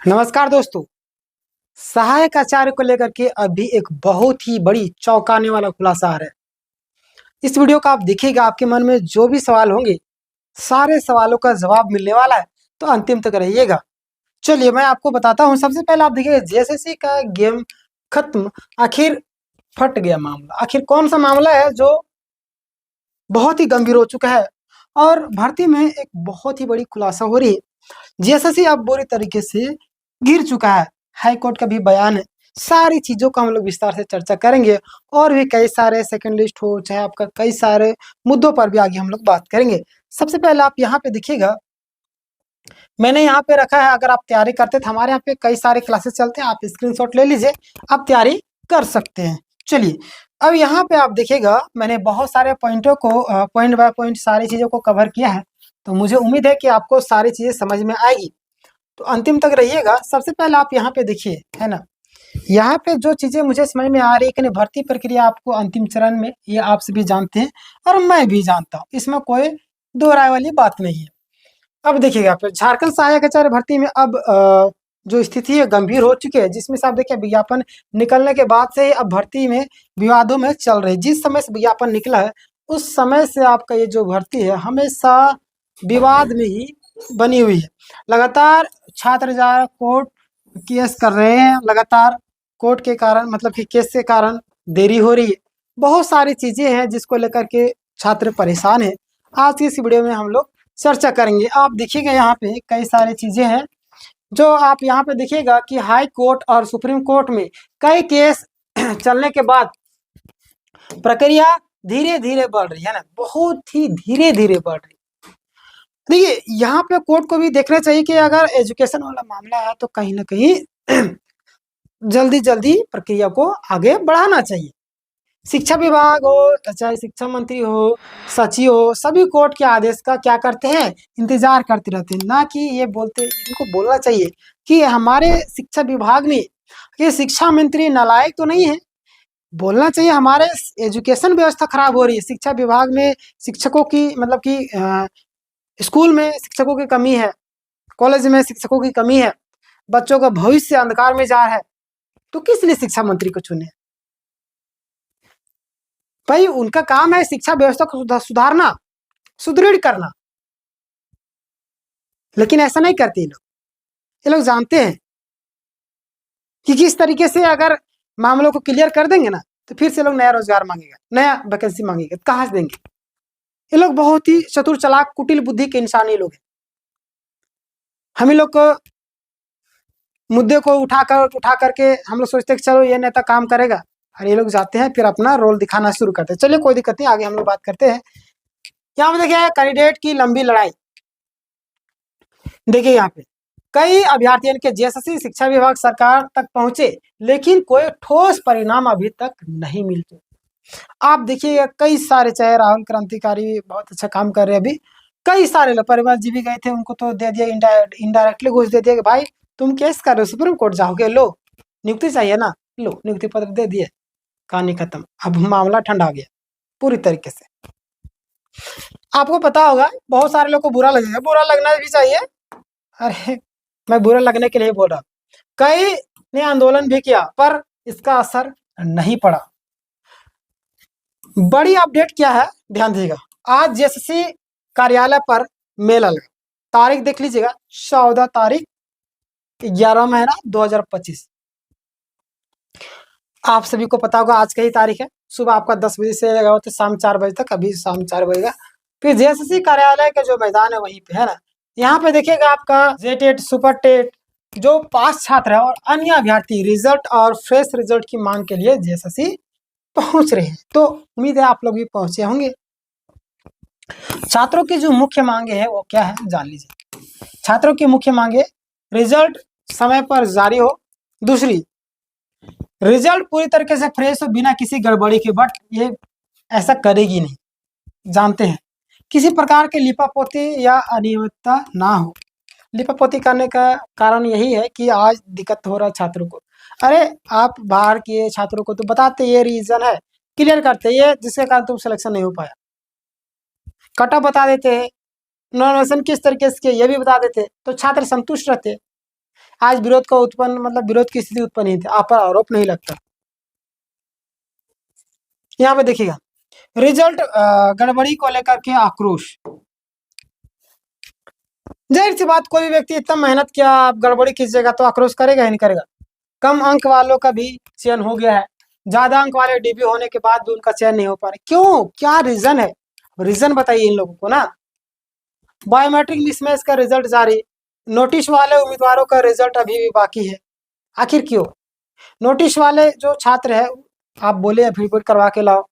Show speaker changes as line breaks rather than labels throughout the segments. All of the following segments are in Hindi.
नमस्कार दोस्तों। सहायक आचार्य को लेकर के अभी एक बहुत ही बड़ी चौंकाने वाला खुलासा आ रहा है। इस वीडियो का आप देखिएगा, आपके मन में जो भी सवाल होंगे सारे सवालों का जवाब मिलने वाला है, तो अंतिम तक रहिएगा। चलिए मैं आपको बताता हूँ। सबसे पहले आप देखिएगा, जेएसएससी का गेम खत्म, आखिर फट गया मामला। आखिर कौन सा मामला है जो बहुत ही गंभीर हो चुका है और भर्ती में एक बहुत ही बड़ी खुलासा हो रही है। जेएसएससी अब बुरी तरीके से गिर चुका है। हाई कोर्ट का भी बयान है। सारी चीजों का हम लोग विस्तार से चर्चा करेंगे और भी कई सारे सेकंड लिस्ट हो चाहे आपका कई सारे मुद्दों पर भी आगे हम लोग बात करेंगे। सबसे पहले आप यहाँ पे देखिएगा, मैंने यहाँ पे रखा है। अगर आप तैयारी करते थे, हमारे यहाँ पे कई सारे क्लासेस चलते हैं, आप स्क्रीनशॉट ले लीजिए, आप तैयारी कर सकते हैं। चलिए अब यहाँ पे आप देखिएगा, मैंने बहुत सारे पॉइंटों को पॉइंट बाय पॉइंट सारी चीजों को कवर किया है, तो मुझे उम्मीद है कि आपको सारी चीजें समझ में आएगी, तो अंतिम तक रहिएगा। सबसे पहले आप यहाँ पे देखिए, है ना, यहाँ पे जो चीजें मुझे समझ में आ रही है कि भर्ती प्रक्रिया आपको अंतिम चरण में, ये आप सभी जानते हैं और मैं भी जानता हूँ, इसमें कोई दो राय वाली बात नहीं है। अब देखिएगा, फिर झारखंड सहायक आचार्य भर्ती में अब जो स्थिति है गंभीर हो चुकी है, जिसमें से आप देखिए विज्ञापन निकलने के बाद से ही अब भर्ती में विवादों में चल रहे। जिस समय से विज्ञापन निकला है उस समय से आपका ये जो भर्ती है हमेशा विवाद में ही बनी हुई है। लगातार छात्र जा कोर्ट केस कर रहे हैं, लगातार कोर्ट के कारण, मतलब कि केस के कारण देरी हो रही है। बहुत सारी चीजें हैं जिसको लेकर के छात्र परेशान है। आज की इस वीडियो में हम लोग चर्चा करेंगे। आप देखिएगा यहाँ पे कई सारी चीजें हैं जो आप यहाँ पे देखिएगा कि हाई कोर्ट और सुप्रीम कोर्ट में कई केस चलने के बाद प्रक्रिया धीरे धीरे बढ़ रही है ना, बहुत ही धीरे धीरे बढ़ रही है। देखिए यहाँ पे कोर्ट को भी देखना चाहिए कि अगर एजुकेशन वाला मामला है तो कहीं ना कहीं जल्दी जल्दी प्रक्रिया को आगे बढ़ाना चाहिए। शिक्षा विभाग हो चाहे शिक्षा मंत्री हो, सचिव हो, सभी कोर्ट के आदेश का क्या करते हैं, इंतजार करते रहते हैं। ना कि ये बोलते, इनको बोलना चाहिए कि हमारे शिक्षा विभाग में ये शिक्षा मंत्री नालायक तो नहीं है। बोलना चाहिए हमारे एजुकेशन व्यवस्था खराब हो रही है, शिक्षा विभाग में शिक्षकों की, मतलब कि स्कूल में शिक्षकों की कमी है, कॉलेज में शिक्षकों की कमी है, बच्चों का भविष्य अंधकार में जा रहा है, तो किस लिए शिक्षा मंत्री को चुने? भाई उनका काम है शिक्षा व्यवस्था को सुधारना, सुदृढ़ करना, लेकिन ऐसा नहीं करते ये लोग जानते हैं कि किस तरीके से अगर मामलों को क्लियर कर देंगे ना तो फिर से लोग नया रोजगार मांगेगा, नया वैकेंसी मांगेगा, कहाँ से देंगे? ये लोग बहुत ही चतुर चालाक कुटिल बुद्धि के इंसान ये लोग हैं। हम ही लोग को मुद्दे को उठा करके हम लोग सोचते हैं कि चलो ये नेता काम करेगा, और ये लोग जाते हैं फिर अपना रोल दिखाना शुरू करते हैं। चलिए कोई दिक्कत नहीं, आगे हम लोग बात करते हैं। यहाँ पे देखिए कैंडिडेट की लंबी लड़ाई। देखिए यहाँ पे कई अभ्यर्थियों के जेएसएससी शिक्षा विभाग सरकार तक पहुंचे, लेकिन कोई ठोस परिणाम अभी तक नहीं मिलते। आप देखिए कई सारे, चाहे राहुल क्रांतिकारी बहुत अच्छा काम कर रहे हैं, अभी कई सारे लोग, परिवार जी भी गए थे, उनको तो दे दिया, इनडायरेक्टली घूस दे दिया कि भाई तुम केस कर रहे हो, सुप्रीम कोर्ट जाओगे, लो नियुक्ति चाहिए ना, लो नियुक्ति पत्र दे दिए, कहानी खत्म। अब मामला ठंडा गया पूरी तरीके से। आपको पता होगा बहुत सारे लोग को बुरा लगेगा, बुरा लगना भी चाहिए। अरे मैं बुरा लगने के लिए बोल रहा हूँ। कई ने आंदोलन भी किया पर इसका असर नहीं पड़ा। बड़ी अपडेट क्या है ध्यान दीजिएगा, आज जेएसएससी कार्यालय पर मेला लगा। तारीख देख लीजिएगा, 14 तारीख 11 महीना 2025। आप सभी को पता होगा आज का ही तारीख है। सुबह आपका 10 बजे से लगा तो शाम 4 बजे तक, अभी शाम 4 बजेगा। फिर जेएसएससी कार्यालय का जो मैदान है वहीं पे है ना, यहाँ पे देखिएगा आपका जेटेट सुपर टेट जो पास छात्र है और अन्य अभ्यर्थी रिजल्ट और फ्रेश रिजल्ट की मांग के लिए जेएसएससी पहुंच रहे हैं। तो उम्मीद है आप लोग भी पहुंचे होंगे। छात्रों की जो मुख्य मांगे है वो क्या है जान लीजिए। छात्रों की मुख्य मांगे, रिजल्ट समय पर जारी हो, दूसरी रिजल्ट पूरी तरीके से फ्रेश हो बिना किसी गड़बड़ी के, बट ये ऐसा करेगी नहीं, जानते हैं। किसी प्रकार के लिपापोती या अनियमितता ना हो। लिपापोती करने का कारण यही है कि आज दिक्कत हो रहा है छात्रों को। अरे आप बाहर के छात्रों को तो बताते ये रीजन है, क्लियर करते ये जिसके कारण तुम सिलेक्शन नहीं हो पाया, कट ऑफ बता देते हैं, नॉमिनेशन किस तरीके से ये भी बता देते, तो छात्र संतुष्ट रहते। आज विरोध का उत्पन्न मतलब विरोध की स्थिति उत्पन्न नहीं थी, आप पर आरोप नहीं लगता। यहाँ पे देखिएगा रिजल्ट गड़बड़ी को लेकर के आक्रोश। जाहिर सी बात, कोई भी व्यक्ति इतना मेहनत किया, आप गड़बड़ी कीजिएगा तो आक्रोश करेगा ही नहीं करेगा। कम अंक वालों का भी चयन हो गया है, ज्यादा अंक वाले डीबी होने के बाद भी उनका चयन नहीं हो पा रहा, क्यों, क्या रीजन है? रीजन बताइए इन लोगों को ना। बायोमेट्रिक मिसमैच का रिजल्ट जारी, नोटिस वाले उम्मीदवारों का रिजल्ट अभी भी बाकी है। आखिर क्यों? नोटिस वाले जो छात्र है, आप बोले एफिडेविट करवा के लाओ,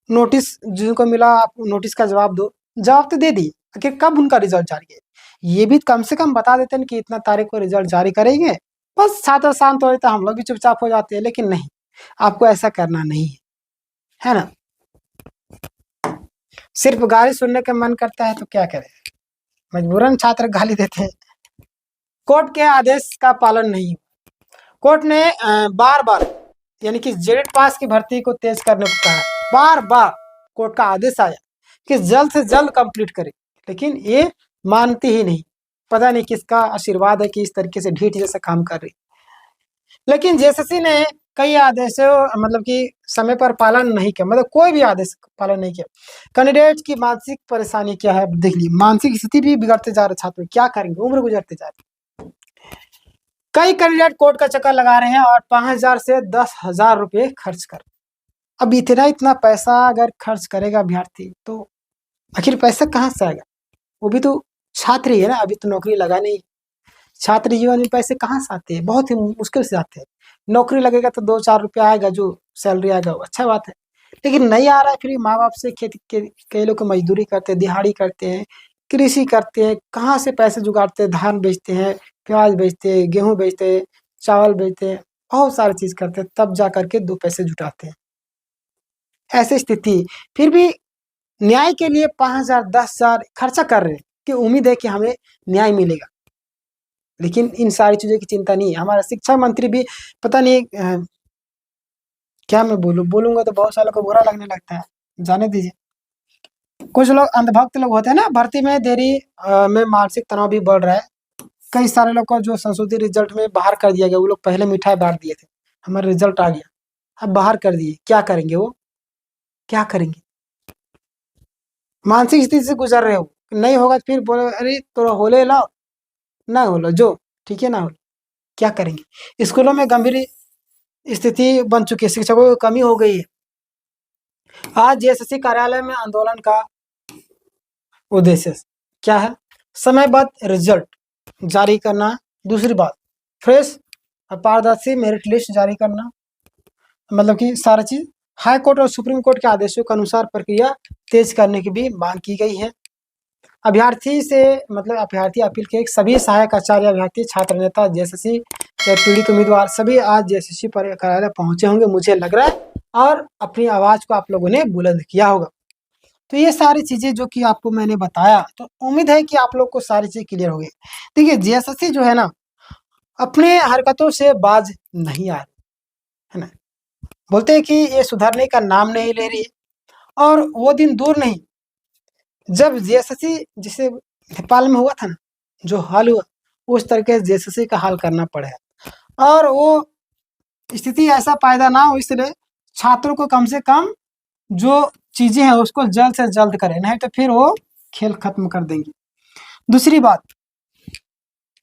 नोटिस जिनको मिला आप नोटिस का जवाब दो, जवाब तो दे दी, आखिर कब उनका रिजल्ट जारी है? ये भी कम से कम बता देते हैं कि इतना तारीख को रिजल्ट जारी करेंगे, बस छात्र शांत हो जाता, हम लोग भी चुपचाप हो जाते हैं। लेकिन नहीं, आपको ऐसा करना नहीं है ना। सिर्फ गाली सुनने का मन करता है तो क्या करें, मजबूरन छात्र गाली देते हैं। कोर्ट के आदेश का पालन नहीं, कोर्ट ने बार बार यानी कि जेडेड पास की भर्ती को तेज करने को कहा, बार बार कोर्ट का आदेश आया कि जल्द से जल्द कंप्लीट करें, लेकिन ये मानती ही नहीं। पता नहीं किसका आशीर्वाद है कि इस तरीके से ढीठ जैसा काम कर रही। लेकिन जेएसएससी ने कई आदेशों मतलब कि समय पर पालन नहीं किया, मतलब कोई भी आदेश पालन नहीं किया। कैंडिडेट की मानसिक परेशानी क्या है देख ली, मानसिक स्थिति भी बिगड़ते जा रहे छात्र, क्या करेंगे, उम्र गुजरते जा रही। कई कैंडिडेट कोर्ट का चक्कर लगा रहे हैं और 5,000 से 10,000 रुपये खर्च कर। अब इतना पैसा अगर खर्च करेगा अभ्यर्थी तो आखिर पैसा कहाँ से आएगा? वो भी तो छात्र ही है ना, अभी तो नौकरी लगा नहीं। छात्र जीवन में पैसे कहाँ से आते हैं? बहुत ही मुश्किल से आते हैं। नौकरी लगेगा तो 2-4 रुपया आएगा, जो सैलरी आएगा वो अच्छा बात है, लेकिन नहीं आ रहा है। फिर माँ बाप से खेती के कई लोग मजदूरी करते हैं, दिहाड़ी करते हैं, कृषि करते हैं, कहाँ से पैसे जुगाड़ते हैं? धान बेचते हैं, प्याज बेचते हैं, गेहूँ बेचते हैं, चावल बेचते हैं, बहुत सारी चीज करते हैं, तब जा करके 2 पैसे जुटाते हैं। ऐसी स्थिति फिर भी न्याय के लिए 5,000 10,000 खर्चा कर रहे हैं कि उम्मीद है कि हमें न्याय मिलेगा, लेकिन इन सारी चीजों की चिंता नहीं है। हमारा शिक्षा मंत्री भी पता नहीं क्या मैं बोलूंगा तो बहुत सालों को बुरा लगने लगता है, जाने दीजिए। कुछ लोग अंधभक्त लोग होते हैं ना, भर्ती में देरी में मानसिक तनाव भी बढ़ रहा है। कई सारे लोग को जो संशोधित रिजल्ट में बाहर कर दिया गया, वो लोग पहले मिठाई बांट दिए थे, हमारा रिजल्ट आ गया, अब बाहर कर दिए, क्या करेंगे वो, क्या करेंगे? मानसिक स्थिति से गुजर रहे हो, नहीं होगा तो फिर बोलो अरे तो होले लाओ, ना होलो जो ठीक है ना हो, क्या करेंगे? स्कूलों में गंभीर स्थिति बन चुकी है, शिक्षकों की कमी हो गई है। आज जेएसएससी कार्यालय में आंदोलन का उद्देश्य क्या है? समयबद्ध रिजल्ट जारी करना, दूसरी बात फ्रेश और पारदर्शी मेरिट लिस्ट जारी करना, मतलब कि सारा चीज हाई कोर्ट और सुप्रीम कोर्ट के आदेशों के अनुसार प्रक्रिया तेज करने की भी मांग की गई है। अभ्यर्थी से मतलब अभ्यर्थी अपील के सभी सहायक आचार्य, अभ्यर्थी, छात्र नेता, जेएसएससी से पीड़ित उम्मीदवार सभी आज जेएसएससी पर कार्यालय पहुंचे होंगे, मुझे लग रहा है, और अपनी आवाज को आप लोगों ने बुलंद किया होगा। तो ये सारी चीजें जो कि आपको मैंने बताया, तो उम्मीद है कि आप लोग को सारी चीज क्लियर हो गई। देखिए जेएसएससी जो है ना, अपने हरकतों से बाज नहीं आ रही है ना, बोलते हैं कि ये सुधरने का नाम नहीं ले रही है, और वो दिन दूर नहीं जब जेएसएससी जिसे नेपाल में हुआ था ना, जो हाल हुआ, उस तरीके से जेएसएससी का हाल करना पड़ेगा, और वो स्थिति ऐसा पैदा ना हो, इसलिए छात्रों को कम से कम जो चीजें हैं उसको जल्द से जल्द करें, नहीं तो फिर वो खेल खत्म कर देंगे। दूसरी बात,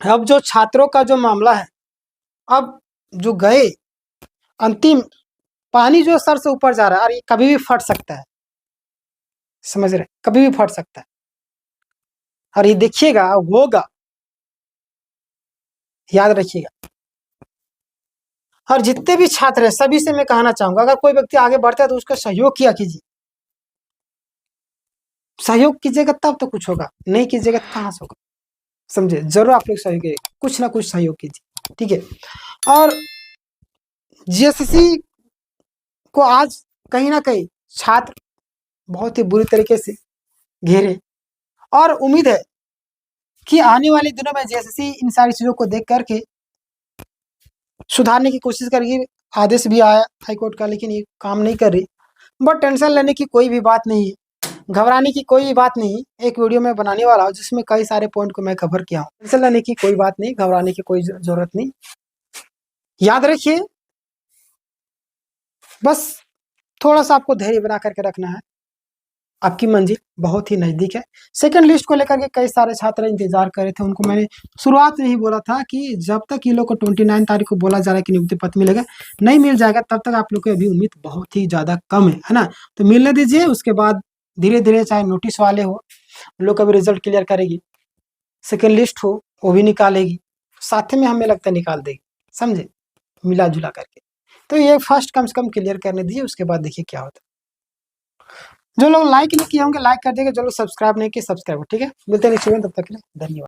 अब जो छात्रों का जो मामला है, अब जो गए अंतिम पानी जो सर से ऊपर जा रहा है, और ये कभी भी फट सकता है, समझ रहे, कभी भी फट सकता है, और ये देखिएगा होगा, याद रखिएगा। और जितने भी छात्र हैं सभी से मैं कहना चाहूंगा, अगर कोई व्यक्ति आगे बढ़ता है तो उसका सहयोग किया कीजिए, सहयोग कीजिएगा तब तो कुछ होगा, नहीं कीजिएगा तो कहाँ से होगा, समझे? जरूर आप लोग सहयोग कीजिए, कुछ ना कुछ सहयोग कीजिए, ठीक है। और जेएसएससी को आज कहीं ना कहीं छात्र बहुत ही बुरी तरीके से घेरे, और उम्मीद है कि आने वाले दिनों में जेएसएससी इन सारी चीजों को देख करके सुधारने की कोशिश करेगी। आदेश भी आया हाईकोर्ट का, लेकिन ये काम नहीं कर रही, बट टेंशन लेने की कोई भी बात नहीं है। घबराने की कोई बात नहीं, एक वीडियो मैं बनाने वाला हूँ जिसमें कई सारे पॉइंट को मैं कवर किया हूँ। टेंशन लेने की कोई बात नहीं, घबराने की कोई जरूरत नहीं। याद रखिए, बस थोड़ा सा आपको धैर्य बना करके रखना है, आपकी मंजिल बहुत ही नजदीक है। सेकंड लिस्ट को लेकर के कई सारे छात्र इंतजार कर रहे थे, उनको मैंने शुरुआत में ही बोला था कि जब तक ये लोग को 29 तारीख को बोला जा रहा है कि नियुक्ति पत्र मिलेगा, नहीं मिल जाएगा, तब तक आप लोग की अभी उम्मीद बहुत ही ज्यादा कम है ना। तो मिलने दीजिए, उसके बाद धीरे धीरे चाहे नोटिस वाले हो, उन लोग का भी रिजल्ट क्लियर करेगी, सेकेंड लिस्ट हो वो भी निकालेगी, साथ में हमें लगता है निकाल देगी, समझे, मिला जुला करके। तो ये फर्स्ट कम से कम क्लियर करने दीजिए, उसके बाद देखिए क्या होता है। जो लोग लाइक नहीं किए होंगे लाइक कर देंगे, जो लोग सब्सक्राइब नहीं किए सब्सक्राइब, ठीक है। मिलते हैं नेक्स्ट वीडियो में, तब तक के लिए धन्यवाद।